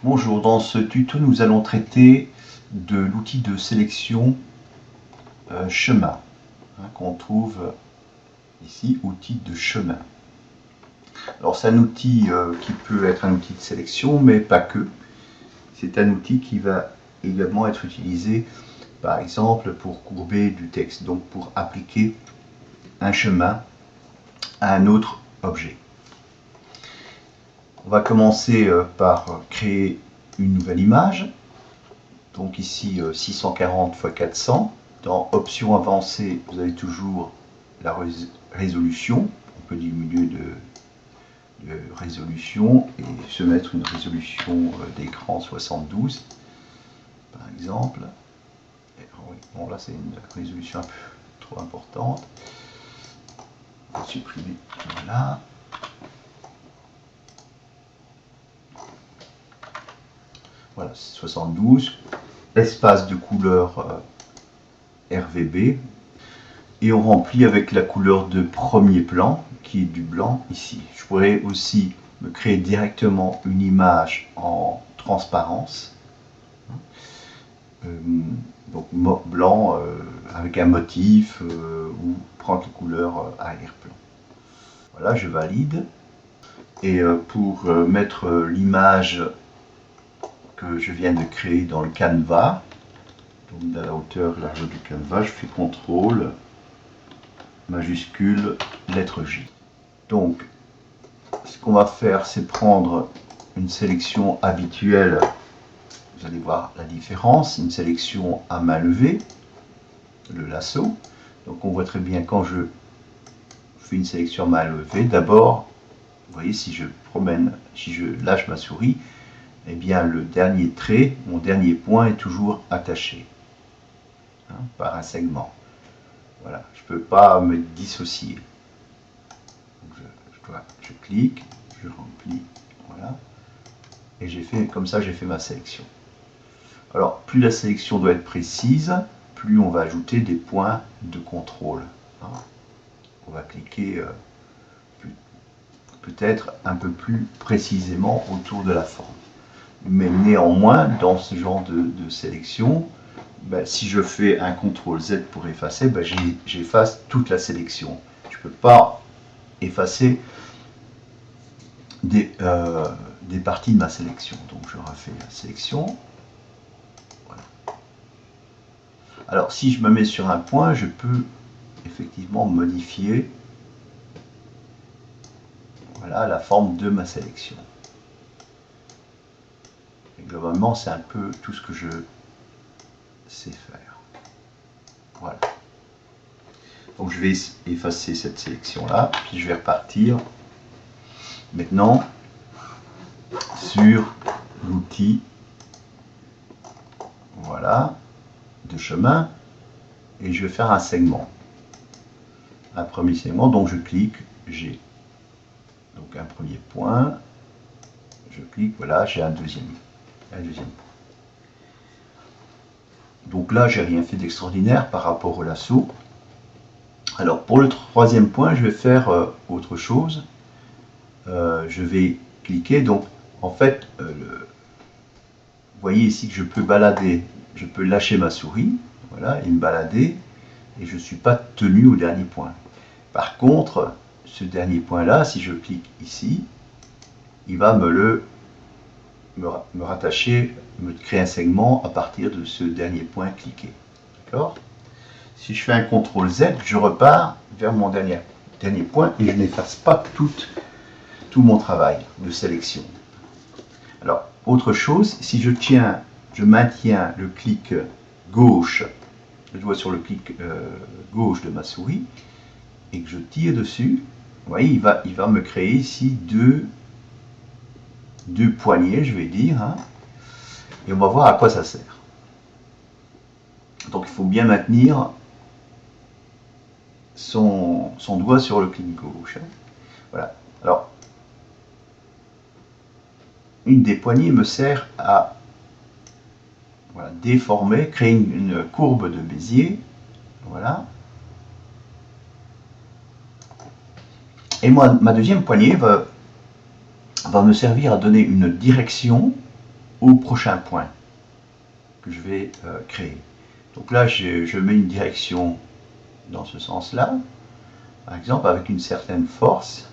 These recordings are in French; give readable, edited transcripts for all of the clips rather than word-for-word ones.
Bonjour, dans ce tuto nous allons traiter de l'outil de sélection chemin qu'on trouve ici, outil de chemin. Alors c'est un outil qui peut être un outil de sélection mais pas que. C'est un outil qui va également être utilisé par exemple pour courber du texte, donc pour appliquer un chemin à un autre objet. On va commencer par créer une nouvelle image. Donc ici 640 x 400. Dans options avancées, vous avez toujours la résolution. On peut diminuer de résolution et se mettre une résolution d'écran 72 par exemple. Bon, là c'est une résolution un peu trop importante. On va supprimer. Voilà. Voilà, 72, espace de couleur RVB, et on remplit avec la couleur de premier plan, qui est du blanc ici. Je pourrais aussi me créer directement une image en transparence, donc blanc avec un motif, ou prendre la couleur arrière-plan. Voilà, je valide. Et pour mettre l'image que je viens de créer dans le canevas, donc dans la hauteur et la largeur du canevas, je fais CTRL majuscule lettre J. Donc ce qu'on va faire, c'est prendre une sélection habituelle. Vous allez voir la différence, une sélection à main levée, le lasso. Donc on voit très bien quand je fais une sélection à main levée, d'abord, vous voyez, si je lâche ma souris, eh bien le dernier trait, mon dernier point est toujours attaché par un segment. Voilà, je ne peux pas me dissocier. Donc je clique, je remplis, voilà, et j'ai fait comme ça, j'ai fait ma sélection. Alors plus la sélection doit être précise, plus on va ajouter des points de contrôle. On va cliquer peut-être un peu plus précisément autour de la forme. Mais néanmoins, dans ce genre de sélection, si je fais un CTRL Z pour effacer, j'efface toute la sélection. Je ne peux pas effacer des parties de ma sélection. Donc je refais la sélection. Voilà. Alors si je me mets sur un point, je peux effectivement modifier la forme de ma sélection. Et globalement, c'est un peu tout ce que je sais faire. Voilà. Donc je vais effacer cette sélection là, puis je vais repartir maintenant sur l'outil, voilà, de chemin, et je vais faire un segment. Un premier segment, donc je clique, j'ai donc un premier point, je clique, voilà, j'ai un deuxième point. Donc là, j'ai rien fait d'extraordinaire par rapport au lasso. Alors pour le troisième point, je vais faire autre chose. Je vais cliquer, donc en fait, vous voyez ici que je peux balader, je peux lâcher ma souris, voilà, et me balader, et je ne suis pas tenu au dernier point. Par contre, ce dernier point là, si je clique ici, il va me rattacher, me créer un segment à partir de ce dernier point cliqué. D'accord ? Si je fais un CTRL Z, je repars vers mon dernier point et je n'efface pas tout mon travail de sélection. Alors, autre chose, si je maintiens le clic gauche, le doigt sur le clic gauche de ma souris, et que je tire dessus, vous voyez, il va me créer ici deux poignées, je vais dire, et on va voir à quoi ça sert. Donc il faut bien maintenir son doigt sur le clic gauche. Voilà. Alors, une des poignées me sert à déformer, créer une courbe de Bézier. Voilà. Et ma deuxième poignée va me servir à donner une direction au prochain point que je vais créer. Donc là, je mets une direction dans ce sens-là, par exemple avec une certaine force.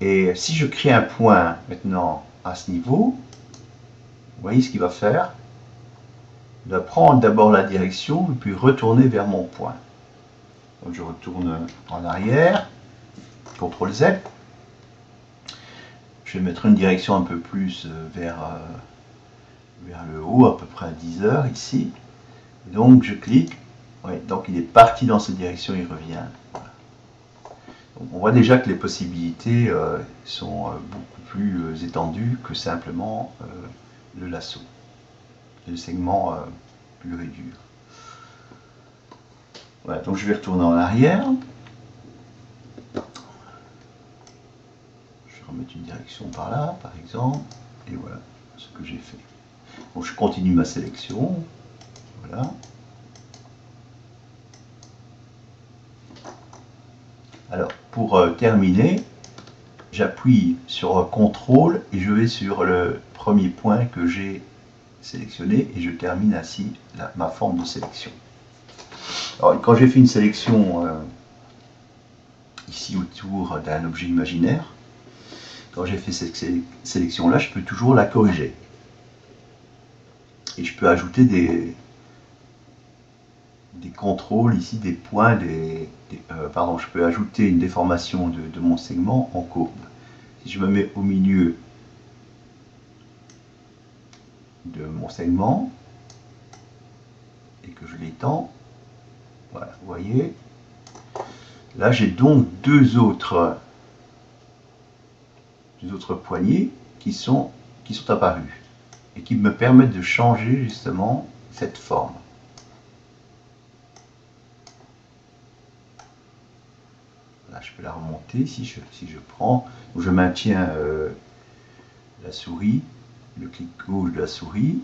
Et si je crée un point maintenant à ce niveau, vous voyez ce qu'il va faire? Il va prendre d'abord la direction et puis retourner vers mon point. Donc je retourne en arrière, CTRL Z. Je vais mettre une direction un peu plus vers le haut, à peu près à 10 heures ici. Donc je clique, ouais, donc il est parti dans cette direction, il revient. Voilà. Donc on voit déjà que les possibilités sont beaucoup plus étendues que simplement le lasso, le segment pur et dur. Voilà, donc je vais retourner en arrière. Je vais remettre une direction par là, par exemple, et voilà ce que j'ai fait. Donc je continue ma sélection. Voilà. Alors, pour terminer, j'appuie sur CTRL et je vais sur le premier point que j'ai sélectionné et je termine ainsi ma forme de sélection. Alors, quand j'ai fait une sélection ici autour d'un objet imaginaire, quand j'ai fait cette sélection-là, je peux toujours la corriger. Et je peux ajouter des contrôles ici, des points, pardon, je peux ajouter une déformation de mon segment en courbe. Si je me mets au milieu de mon segment et que je l'étends, voilà, vous voyez, là j'ai donc deux autres poignées qui sont apparus et qui me permettent de changer justement cette forme. Là, je peux la remonter si je prends, donc je maintiens la souris, le clic gauche de la souris,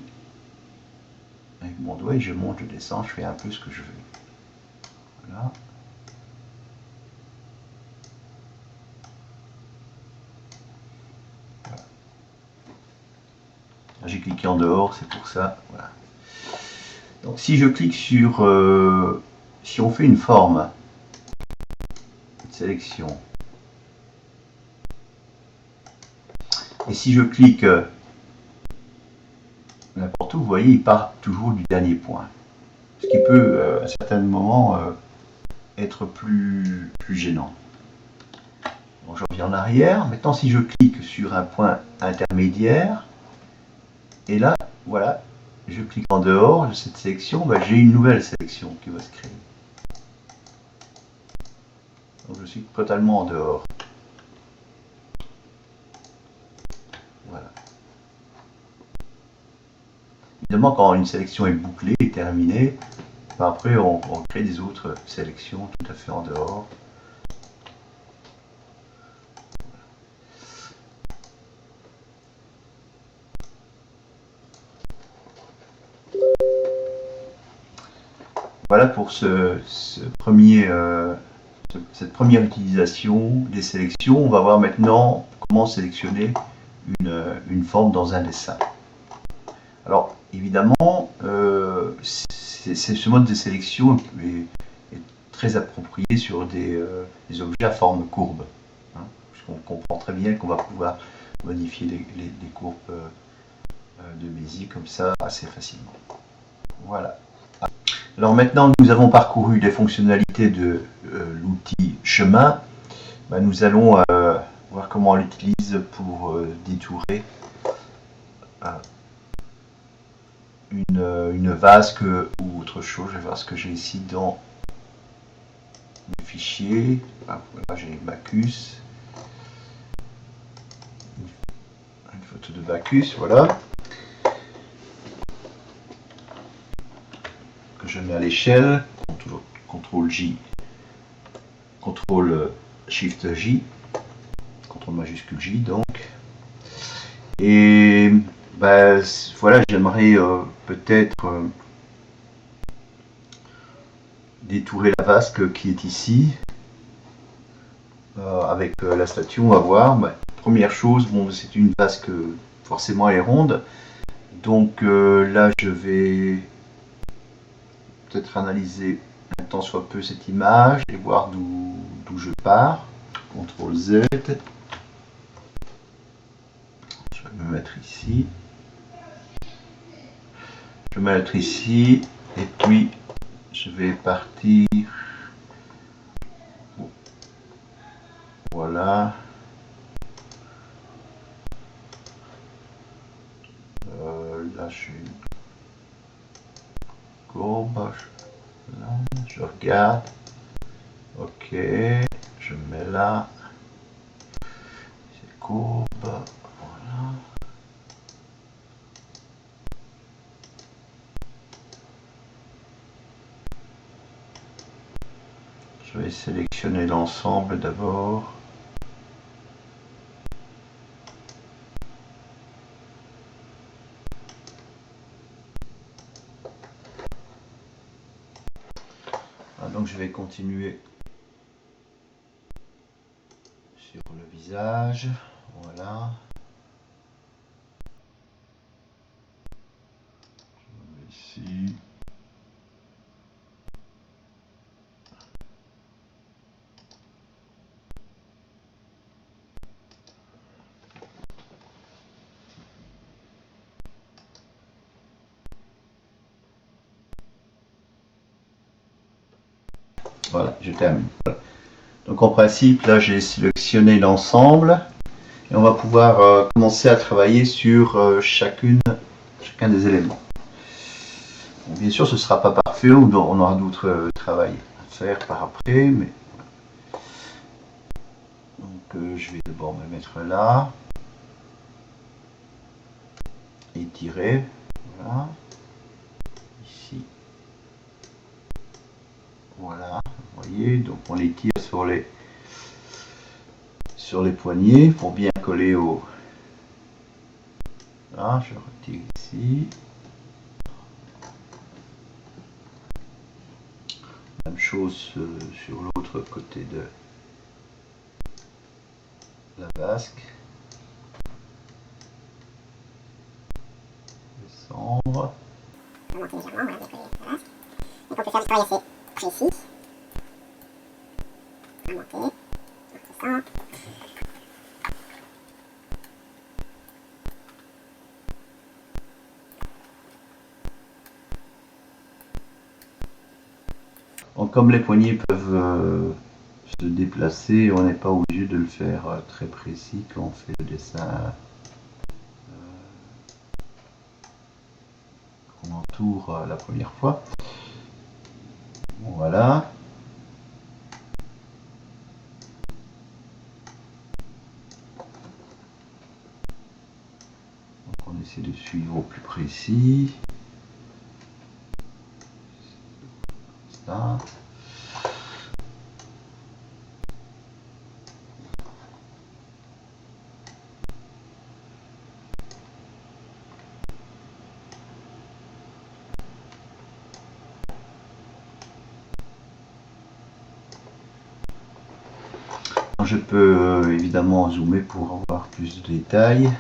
avec mon doigt et je monte, je descends, je fais un peu ce que je veux. Voilà. Voilà. J'ai cliqué en dehors, c'est pour ça. Voilà. Donc si je clique sur, si on fait une forme, une sélection, et si je clique n'importe où, vous voyez, il part toujours du dernier point. Ce qui peut, à certains moments, être plus gênant. Donc je reviens en arrière. Maintenant, si je clique sur un point intermédiaire, et là, voilà, je clique en dehors de cette sélection, ben, j'ai une nouvelle sélection qui va se créer. Donc je suis totalement en dehors. Voilà. Évidemment, quand une sélection est bouclée et terminée, ben après on crée des autres sélections tout à fait en dehors. Voilà pour cette première utilisation des sélections. On va voir maintenant comment sélectionner une forme dans un dessin. Alors évidemment, ce mode de sélection est très approprié sur des objets à forme courbe. Hein, puisqu'on comprend très bien qu'on va pouvoir modifier les courbes de Bézier comme ça assez facilement. Voilà. Alors maintenant que nous avons parcouru les fonctionnalités de l'outil chemin, ben nous allons voir comment on l'utilise pour détourer une vasque ou autre chose. Je vais voir ce que j'ai ici dans mes fichiers. Ah, voilà, j'ai Bacchus. Une photo de Bacchus, voilà. Que je mets à l'échelle. CTRL J. CTRL Shift J. CTRL majuscule J donc. Et ben, voilà, j'aimerais peut-être détourer la vasque qui est ici avec la statue. On va voir. Ben, première chose, bon, c'est une vasque forcément elle est ronde. Donc là je vais peut-être analyser un tant soit peu cette image et voir d'où je pars. CTRL Z. Je vais me mettre ici. Je vais me mettre ici et puis je vais partir. Voilà. Là je suis courbe. Là, je regarde. Ok. Je me mets là. C'est courbe. Voilà. Je vais sélectionner l'ensemble d'abord. Donc je vais continuer sur le visage. Voilà. Je me mets ici. Voilà, je termine. Voilà. Donc en principe, là j'ai sélectionné l'ensemble et on va pouvoir commencer à travailler sur chacun des éléments. Bon, bien sûr, ce ne sera pas parfait, on aura d'autres travail à faire par après, mais donc je vais d'abord me mettre là, étirer, voilà, ici, voilà, vous voyez, donc on les tire sur les poignets pour bien coller au... Là, je retire ici. Même chose sur l'autre côté de la vasque. Descendre. Remonter légèrement, voilà, décoller la vasque. Et pour que faire du travail assez précis. Remonter, descendre. Donc, comme les poignets peuvent se déplacer, on n'est pas obligé de le faire très précis quand on fait le dessin qu'on entoure la première fois. Bon, voilà. Donc on essaie de suivre au plus précis. Ça. Je peux évidemment zoomer pour avoir plus de détails.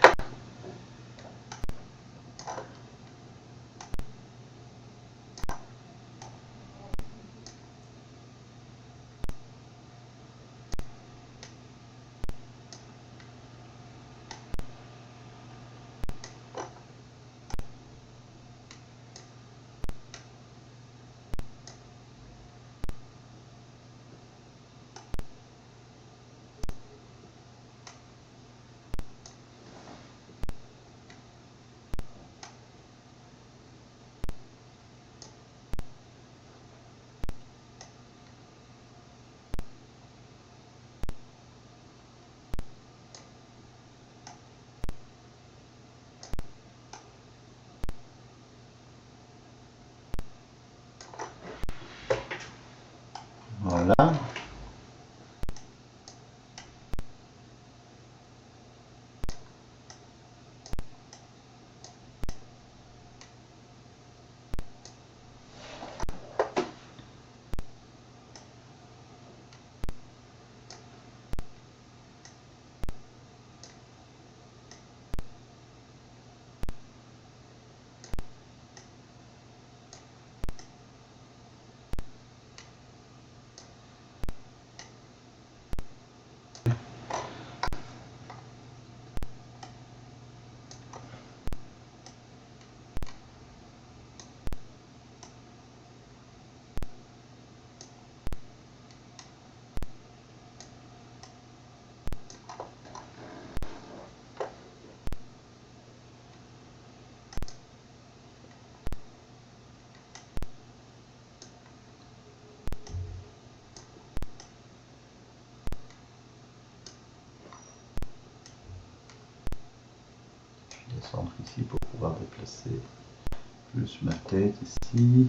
centre ici pour pouvoir déplacer plus ma tête ici.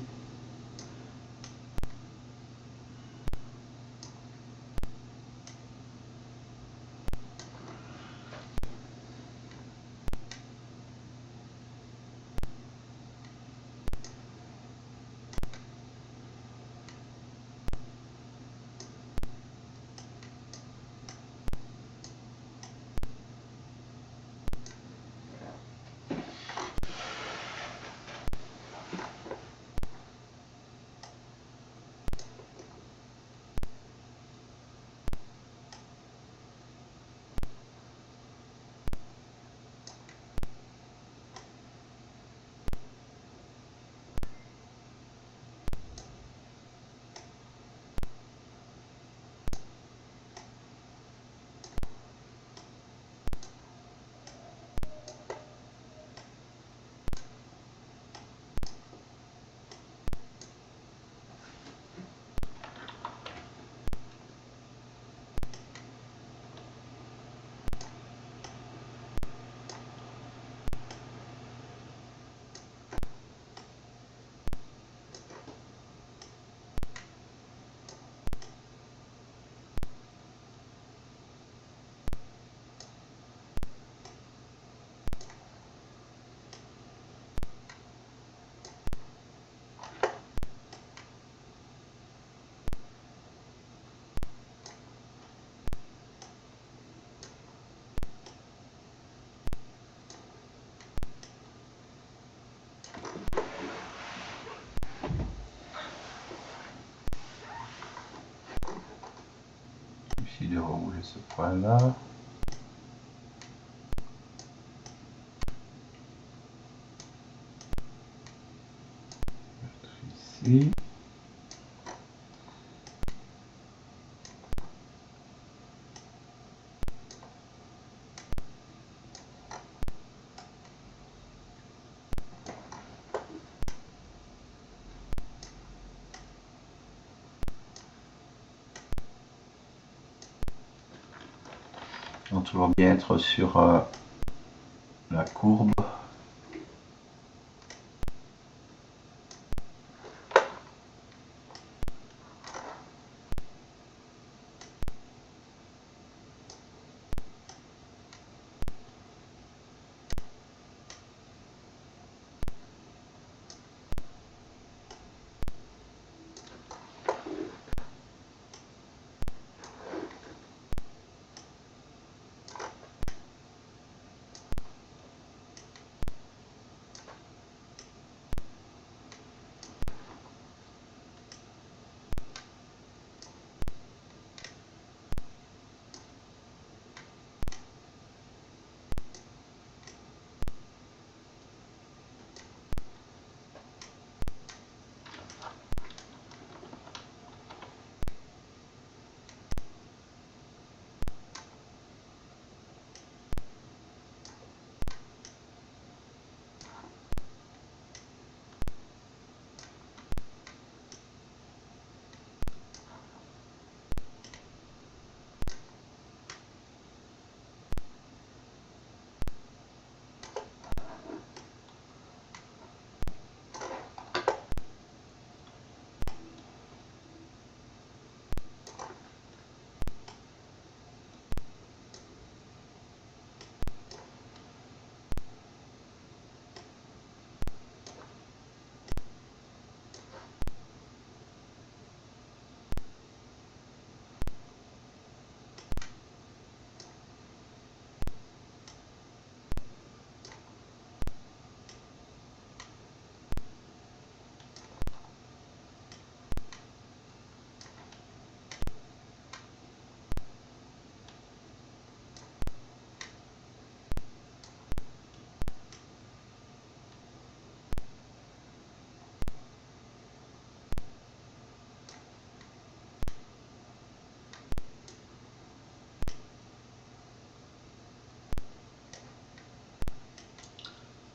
Ici de rerouler ce point là. Ici. On doit toujours bien être sur la courbe.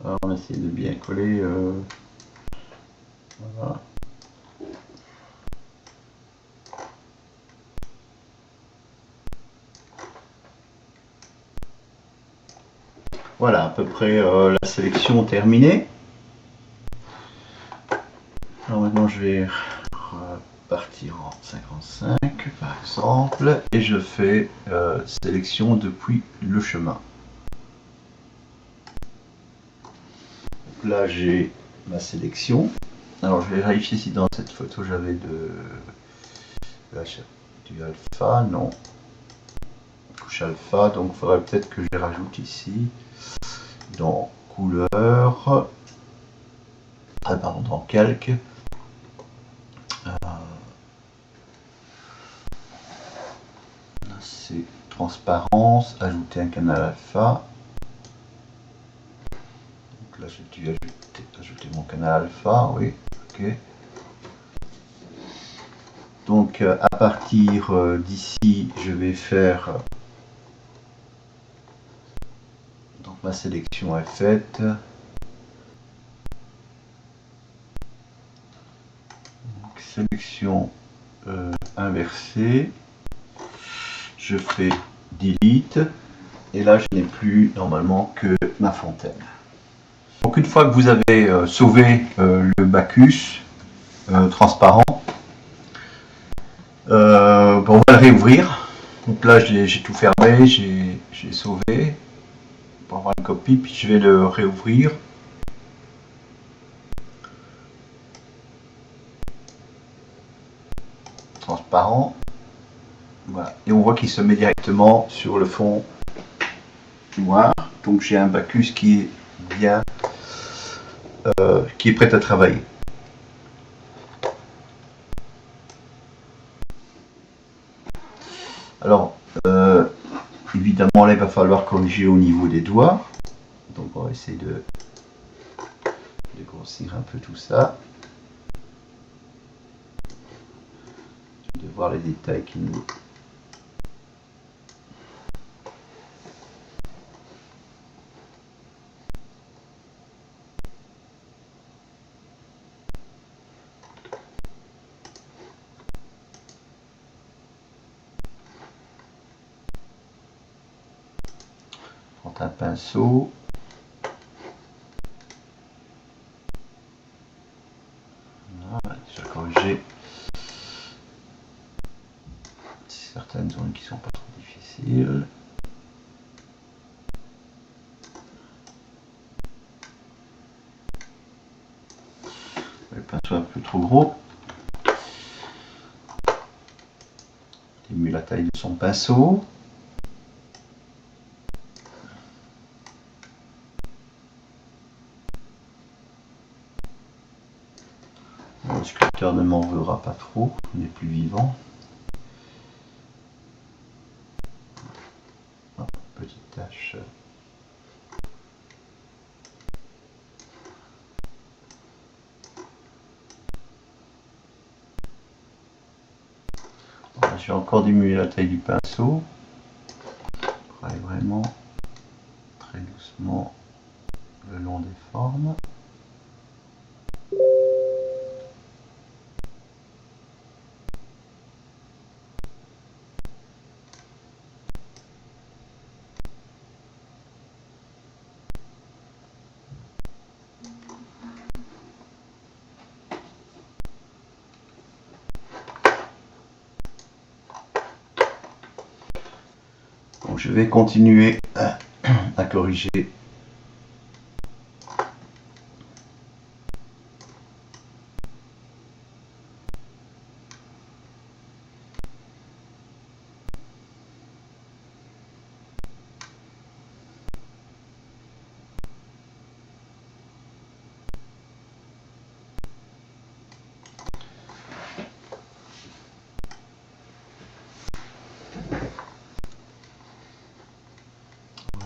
Alors on essaie de bien coller. Voilà. Voilà, à peu près la sélection terminée. Alors maintenant je vais repartir en 55 par exemple et je fais sélection depuis le chemin. Donc là j'ai ma sélection. Alors je vais vérifier si dans cette photo j'avais du alpha, non. Couche alpha, donc il faudrait peut-être que je les rajoute ici dans couleur, pardon, dans calque. C'est transparence, ajouter un canal alpha. Donc là j'ai dû ajouter mon canal alpha, oui, ok. Donc à partir d'ici je vais faire, donc ma sélection est faite. Donc, sélection inversée, je fais delete et là je n'ai plus normalement que ma fontaine. Donc une fois que vous avez sauvé le Bacchus transparent, on va le réouvrir. Donc là j'ai tout fermé, j'ai sauvé pour avoir une copie, puis je vais le réouvrir. Transparent. Voilà. Et on voit qu'il se met directement sur le fond noir. Donc j'ai un Bacchus qui est bien, qui est prêt à travailler. Alors, évidemment, là, il va falloir corriger au niveau des doigts. Donc, on va essayer de grossir un peu tout ça. De voir les détails qui nous... Prends un pinceau. Voilà, déjà corrigé certaines zones qui sont pas trop difficiles. Le pinceau un peu trop gros. Diminue la taille de son pinceau. Le sculpteur ne m'en voudra pas trop, il est plus vivant. Oh, petite tache. Voilà, je vais encore diminuer la taille du pinceau. Pour aller vraiment très doucement le long des formes. Donc je vais continuer à corriger.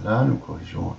Voilà, nous corrigeons.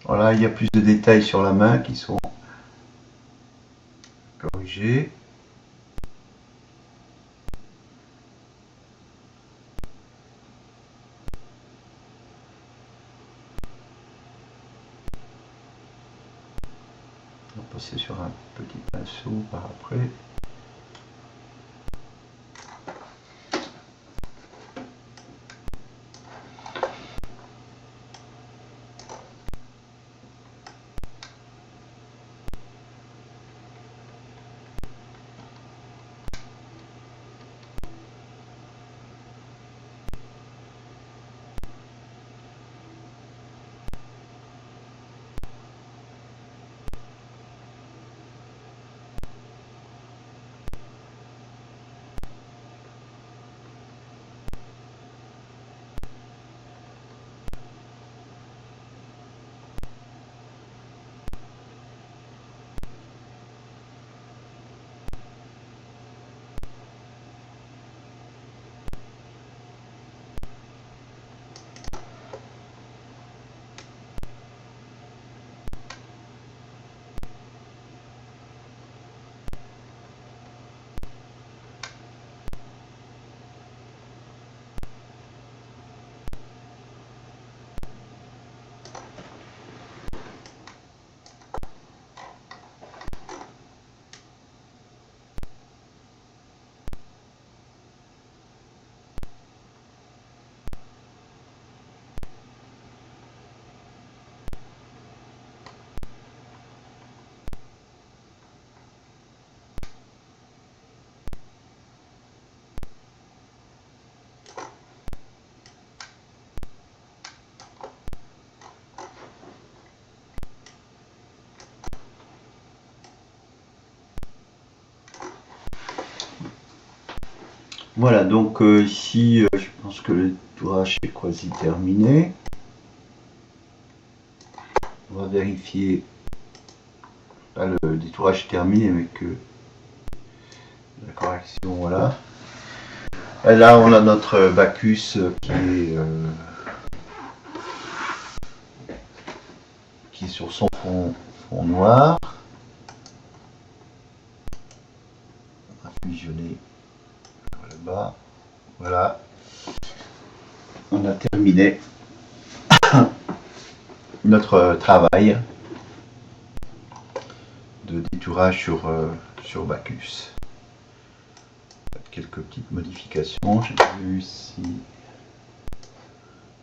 Voilà, il y a plus de détails sur la main qui sont corrigés. On va passer sur un petit pinceau par après. Voilà, donc ici, je pense que le détourage est quasi terminé. On va vérifier. Là, le détourage est terminé, mais que la correction, voilà. Et là, on a notre Bacchus qui est sur son fond noir. On va fusionner le bas. Voilà. On a terminé notre travail de détourage sur Bacchus. Quelques petites modifications. J'ai vu ici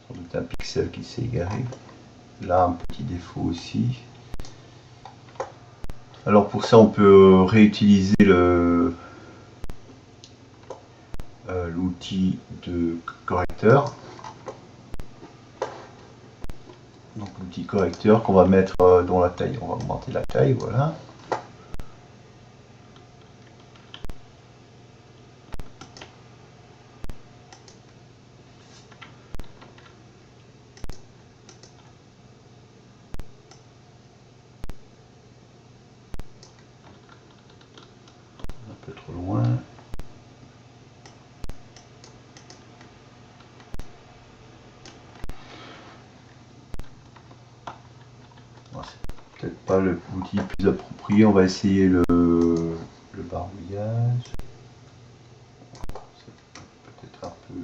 sans doute un pixel qui s'est égaré. Là, un petit défaut aussi. Alors pour ça, on peut réutiliser l'outil de correcteur. Donc l'outil correcteur qu'on va mettre dans la taille. On va augmenter la taille, voilà. Un peu trop loin. C'est peut-être pas l'outil le plus approprié. On va essayer le barbouillage. C'est peut-être un peu.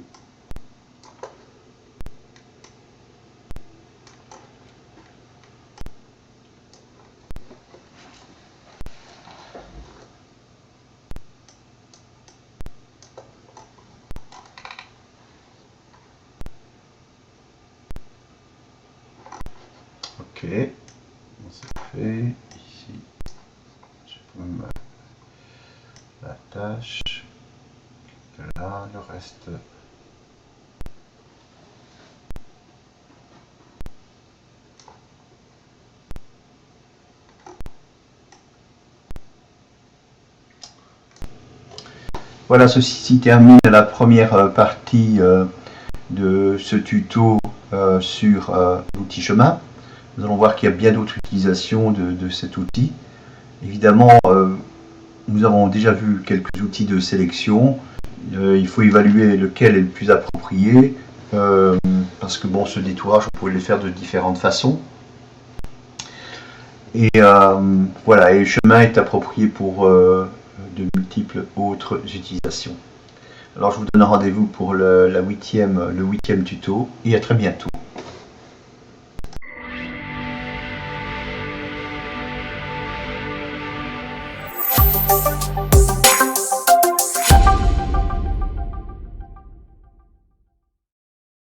Ok, c'est fait. Ici, je peux mettre la tâche. Là, le reste. Voilà, ceci termine la première partie de ce tuto sur l'outil chemin. Nous allons voir qu'il y a bien d'autres utilisations de cet outil. Évidemment, nous avons déjà vu quelques outils de sélection. Il faut évaluer lequel est le plus approprié, parce que bon, ce détourage, on peut le faire de différentes façons. Et voilà, et le chemin est approprié pour de multiples autres utilisations. Alors je vous donne rendez-vous pour le huitième tuto et à très bientôt.